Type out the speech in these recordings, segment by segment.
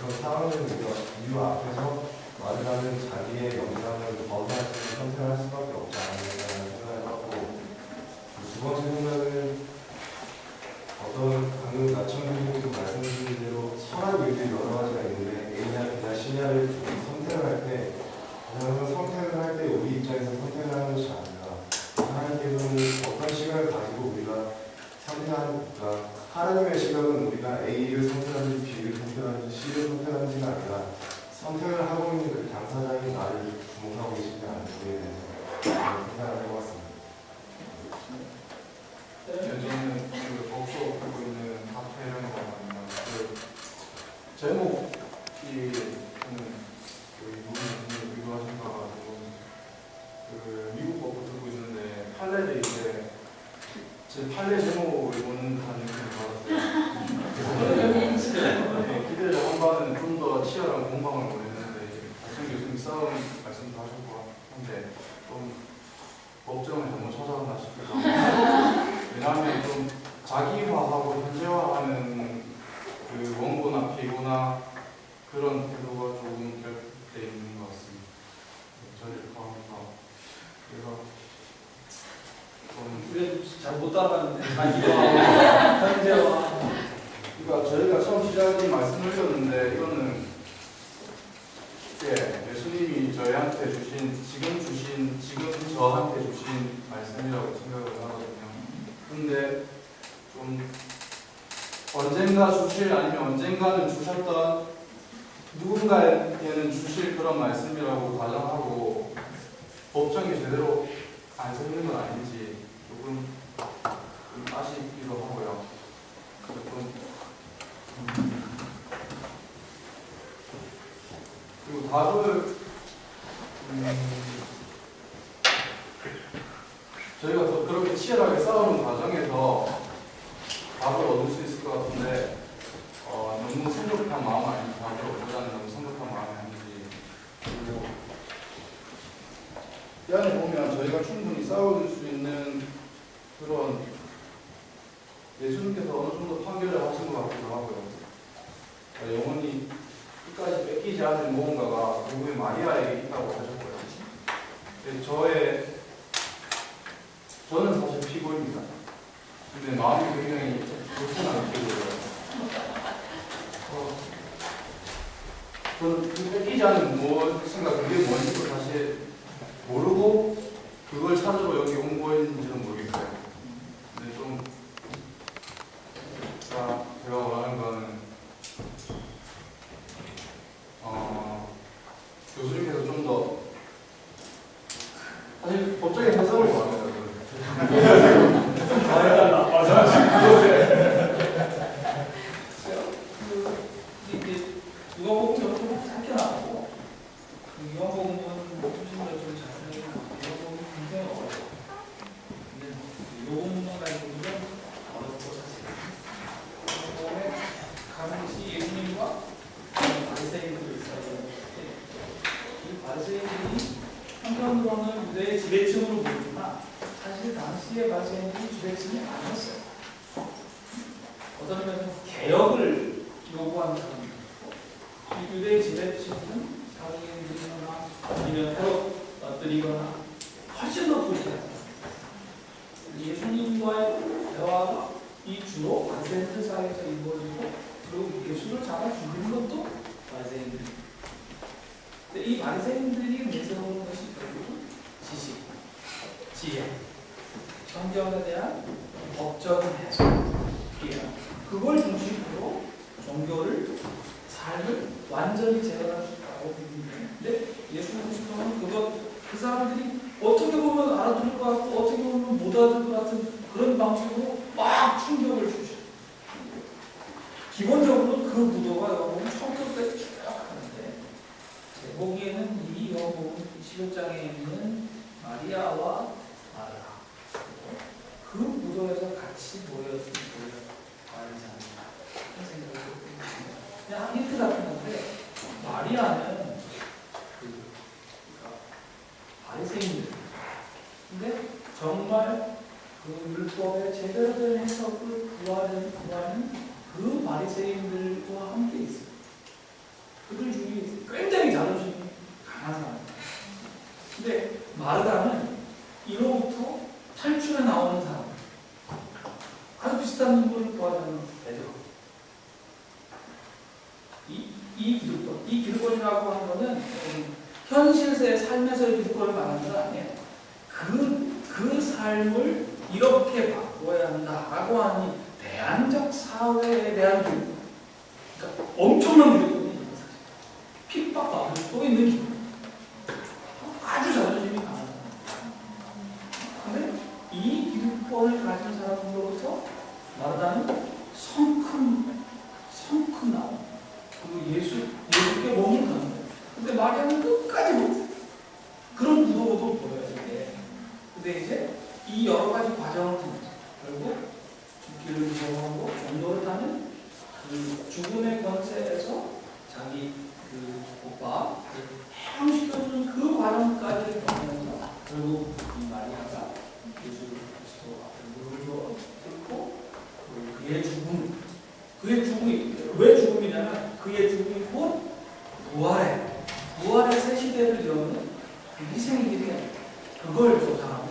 그런 상황적 이유 앞에서 말하는 자기의 영향을 벗어날 수 있는 선택을 할 수밖에 없지 않느냐는 생각을 하고, 두 번째 생각은 어떤 방금 나청님도 말씀드린 대로 선한 이유들이 여러 가지가 있는데 A냐 B냐 C냐를 선택을 할 때 그냥 선택을 할 때 우리 입장에서 선택을 하는 것이 아니라 하나님께서는 어떤 시각을 가지고 우리가 선택하니까 하나님의 시각은 우리가 A를 선택하는지 B를 선택하는지 C를 선택하는지가 아니라 선택을 하고 있는 그 당사자인 나를 주목하고 계시지 않은지에 대해서 생각을 해봤습니다. 저는 그 복수 보고 있는 카페라는 거거든요. 그 제목이 저희 누구하신 바가 그 미국 법을 들고 있는데 판례를 이제 제 판례 제목을 보는 듯한 느낌을 받았어요. 네, 기대를 한 바는 좀 더 치열한 공방을 보냈는데 박정 교수님 싸움 말씀도 하셨고 한데 좀 법정을 잘못 찾아왔나 싶기도 하고 왜냐하면 좀 자기화하고 현재화하는 그 원고나 피고나 그런 태도가 조금 결핍되어 있는 것 같습니다. 저를 포함해서 그래서 좀 잘 못 따라가는데 자기화, 현재화. 그러니까 저희가 처음 시작에 말씀드렸는데 이거는 예수님이 저희한테 지금 저한테 주신 말씀이라고 생각을 하거든요. 근데 좀 언젠가 주실 아니면 언젠가는 주셨던 누군가에게는 주실 그런 말씀이라고 가정하고 법정이 제대로 안 서 있는 건 아닌지 조금 아쉽기도 하고요. 그리고 답을 저희가 더 그렇게 치열하게 싸우는 과정에서 답을 얻을 수 있을 것 같은데 너무 성급한 마음 아닌지 답을 얻으려는 너무 성급한 마음이 아닌지 그리고 이 안에 보면 저희가 충분히 싸울 수 있는 그런 예수님께서 어느 정도 판결을 하신 것 같기도 하고요. 영혼이 끝까지 뺏기지 않는 무언가가 결국에 마리아에게 있다고 하셨고요. 저는 사실 피고입니다. 근데 마음이 굉장히 불편한 피고예요. 저는 그 뺏기지 않는 무엇인가 그게 뭔지도 사실 모르고 그걸 찾으러 여기 온 거인지는 모르겠어요. 근데 좀 제가 원하는 거는 교수님께서 좀 더 사실 법적인 해석을 원합니다. 누가복음은 짧게 나오고 누가복음은 중심으로 좀 자세히 누가복음은 굉장히 어려워. 근데 누가복음만 가지고는 어렵고 사실 누가복음에 당시 예수님과 바리새인들이 있어요. 이 바리새인들이 한편으로는 유대의 지배층으로 보이지만 사실 당시의 바리새인들이 지배층이 아니었어요. 어떤 면에서 개혁을 요구하는 사람들. 유대의 지배층은 사기행이거나 아니면 해롭 엎드리거나 훨씬 더 부실했습니다. 예수님과의 대화가 이 주로 바리새인들 사이에서 이루어지고 그리고 예수를 잡아 죽이는 것도 바리새인들입니다. 근데 이 바리새인들이 내세우는 것이 결국은 지식, 지혜, 성경에 대한 법적인 해석, 그걸 중심으로 종교를 삶을 완전히 재현할 수 있다고 믿는데 예수 그리스도는 그 사람들이 어떻게 보면 알아들을 것 같고 어떻게 보면 못 알아들 것 같은 그런 방식으로 막 충격을 주셔. 기본적으로 그 구도가 여러분 처음부터 쭉 하는데 제 보기에는 이 여러분 11장에 있는 마리아와 마르다 그 구도에서 같이 모였으면 말이지 않나 그런 생각이 듭니다. 그냥 힌트 같은 건데 마리아는 바리새인들 근데 정말 그 율법의 제대로 된 해석을 구하는 그 바리새인들과 함께 있어요. 이 기득권이라고 하는 거는 현실의 삶에서의 기득권을 말하는 건 아니에요. 그 삶을 이렇게 바꿔야 한다라고 하는 대안적 사회에 대한 기득권. 그러니까 엄청난 기득권이 있는 사실. 핍박받을 수 있는 기득권. 아주 자존심이 강한 사람. 근데 이 기득권을 가진 사람으로부터 마르다는 성큼 나옵니다. 그리고 예수께 몸을 가는 거예요. 근데 마리아는 끝까지 못해. 그런 구도도 보여요. 근데 이제 이 여러 가지 과정을 통해서 결국 죽기를 무서워하고 전도를 하는 그 죽음의 권세에서 자기 그 오빠 해방시켜주는 그 과정까지 겪으면서 결국 이 마리아가 예수 그리스도 앞에 무릎을 꿇고 그의 죽음이 왜 죽음이냐면 그의 죽음이 곧 부활의 새 시대를 여는 그 희생이 되는 그걸 조장하는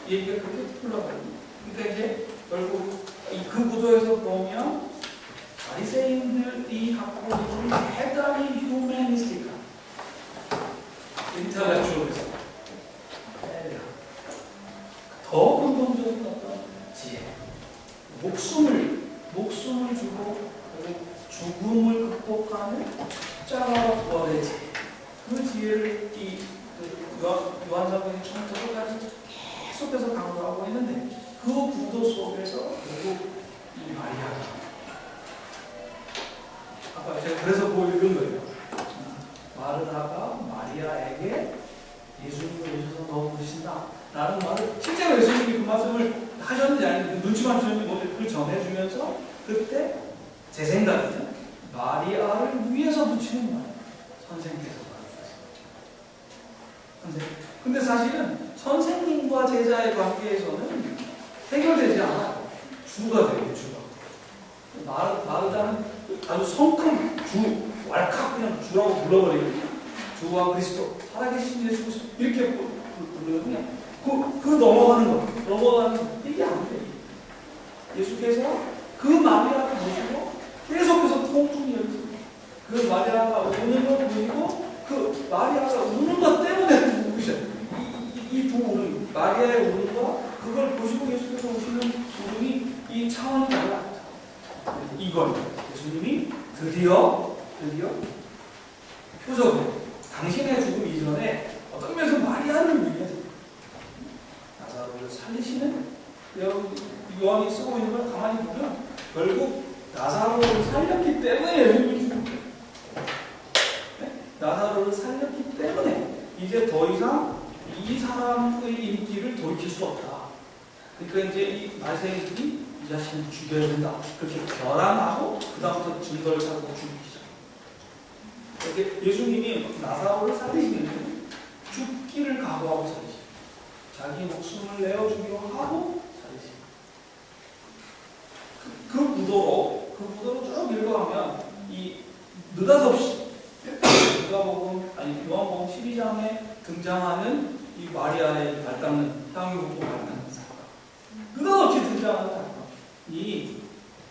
얘기가 그렇게 흘러가거든요. 그러니까 이제 결국 그 구도에서 보면 바리새인들이 갖고 있는 대단히 휴머니스틱한 인텔렉츄얼리즘 더 근본적인 어떤 지혜 목숨을 주고 죽음을 극복하는 십자가와 부활의 지혜 그 지혜를 요한사도의 처음부터 끝까지 계속해서 강조하고 있는데 그 구도 속에서 결국 이 마리아가 아까 제가 그래서 보여드린 거예요. 마르다가 마리아에게 예수님을 오셔서 너 부르신다 라는 말을 실제로 예수님이 그 말씀을 하셨는지 아닌지 눈치만 주셨는지 모르겠는데 그걸 전해주면서 그때 제 생각에는 마리아를 위해서 붙이는 말이에요. 선생님께서 말하셨어요. 근데 사실은 선생님과 제자의 관계에서는 해결되지 않아요. 주가 돼요, 주가. 마르다는 아주 성큼 왈칵 그냥 주라고 불러버리거든요. 주와 그리스도, 살아계신 예수 그리스도 이렇게 부르거든요. 그 넘어가는 거. 이게 안 돼요. 예수께서 그 마리아를 모시고 계속해서 통풍이 열리고 그 마리아가 우는 걸 보이고 그 마리아가 우는 것 때문에 누구셔요. 이 두 울음, 마리아의 울음과 그걸 보시고 예수께서 오시는 울음이 이 차원이 달라요. 이걸 예수님이 드디어 표적으로 당신의 죽음 이전에 어떤 면에서 마리아를 위해서 나사로를 살리시는 요한이 쓰고 있는 걸 가만히 보면 결국 나사로를 살렸기 때문에 예수님이 죽은 거예요. 네? 나사로를 살렸기 때문에 이제 더 이상 이 사람의 인기를 돌이킬 수 없다. 그러니까 이제 이 바리새인들이 이 자신을 죽여야 된다. 그렇게 결함하고 그 다음부터 증거를 찾고 죽이기 시작. 예수님이 나사로를 살리시면 죽기를 각오하고 살리시죠. 자기 목숨을 내어주기로 하고 살리시죠. 그 구도로 쭉 읽어가면 이 느닷없이 요한복음 12장에 등장하는 이 마리아의 발닦는 향유 붓고 발닦는 사건 느닷없이 등장하는 사건이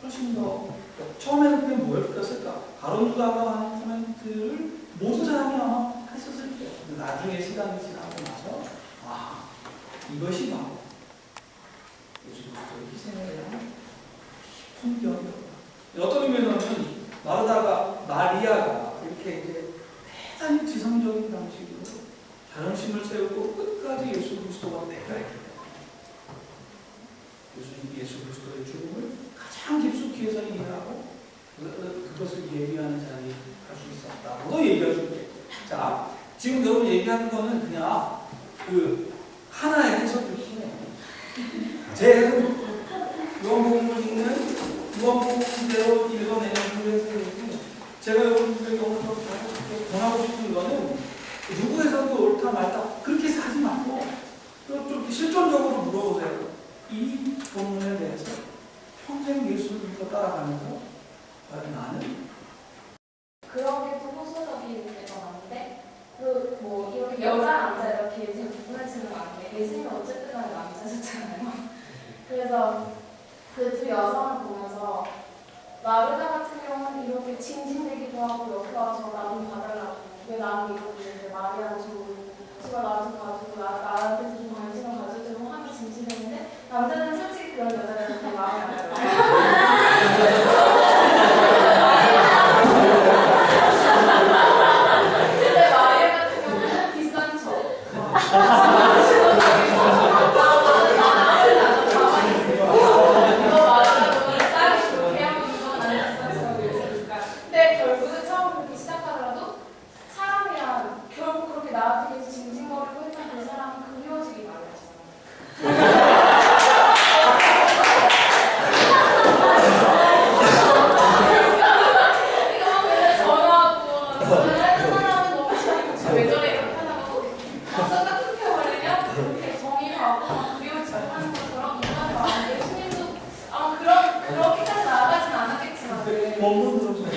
훨씬 더 처음에는 그게 뭐였을까? 가론유다가 하는 코멘트를 모든 사람이 아마 했었을 거예요. 근데 나중에 시간이 지나고 나서 이것이 바로 예수 그리스도의 희생에 대한 깊은 기억이었다. 어떤 의미에서는 마리아가 이렇게 이제 대단히 지성적인 방식으로 자존심을 세우고 끝까지 예수 그리스도가 내가 있기 때문에 예수 그리스도의 죽음을 가장 깊숙이 해서 이해하고 그것을 예비하는 자리에 갈 수 있었다고 얘기할 수 있겠죠. 자, 지금 여러분 얘기하는 거는 그냥 그 하나의 해석일 뿐이에요. 제 해석은 요한복음을 읽는 요한복음대로 읽어내는 그 해석이고 제가 여러분들에게 오늘 권하고 싶은 거는 누구 해석도 옳다 말다 그렇게 하지 말고 좀 실존적으로 물어보세요. 이 본문에 대해서 평생 예수를 믿고 따라가면서 나는 그런 게 좀 호소적인 게 많은데 뭐 이렇게 여자 남자 이렇게 지금 구분하시는 거 아니에요? 예수님은 어쨌든 간에 남자셨잖아요. 그래서 그 두 여성을 보면서 마르다 같은 경우는 이렇게 징징대기 기도하고 옆에 와서 나 좀 봐달라고. 왜 나는 이러고 있는데 말이라도 좀 제발 나 좀 봐주고 나한테 좀 관심을 가져주고 하면 진심인데 남자는 솔직히 그런 여자들은 되게 마음에 안 들어요. 근데 마리아 같은 경우는 비싼 척. 근데 결국은 처음 그렇게 시작하더라도 사람이랑 결국 그렇게 나한테 계속 징징거리고 했던 그 사람은 그리워지기 마련이잖아. 이거 맨날 전화하고 전화하는 사람은 너무 싫고 왜 저래 이렇게 하다가 막상 딱 끊겨버리면 그렇게 정이 가고 막 그리워지고 하는 것처럼 인간의 마음이 예수님도 아마 그렇게까지 나아가진 않았겠지만 법문 들어주네.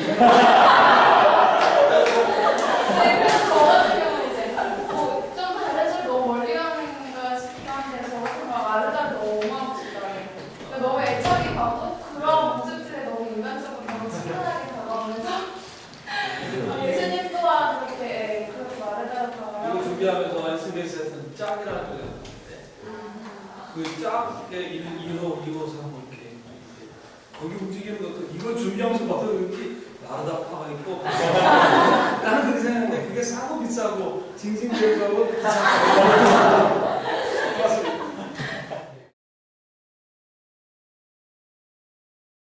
네, 그래서 저 같은 경우는 이제 좀 달래줄 너무 멀리 가는가 싶긴 한데 저 같은 경우 아르다를 너무 하고 싶더라고요. 그러니까 너무 애착이 가고 그런 모습들에 너무 인간적으로 너무 친근하게 다가오면서 예수님 또한 그렇게 그렇게 아르다를 이거 다가와요. 준비하면서 SBS에서는 짝이라는 걸 했는데 그 짝의 1호 3호 이렇게 거기 움직이는 것도 이걸 준비하면서 봐도 이렇게 나르다파가 있고 나는 그렇게 생각했는데 그게 싸고 비싸고 징징대고 비싸고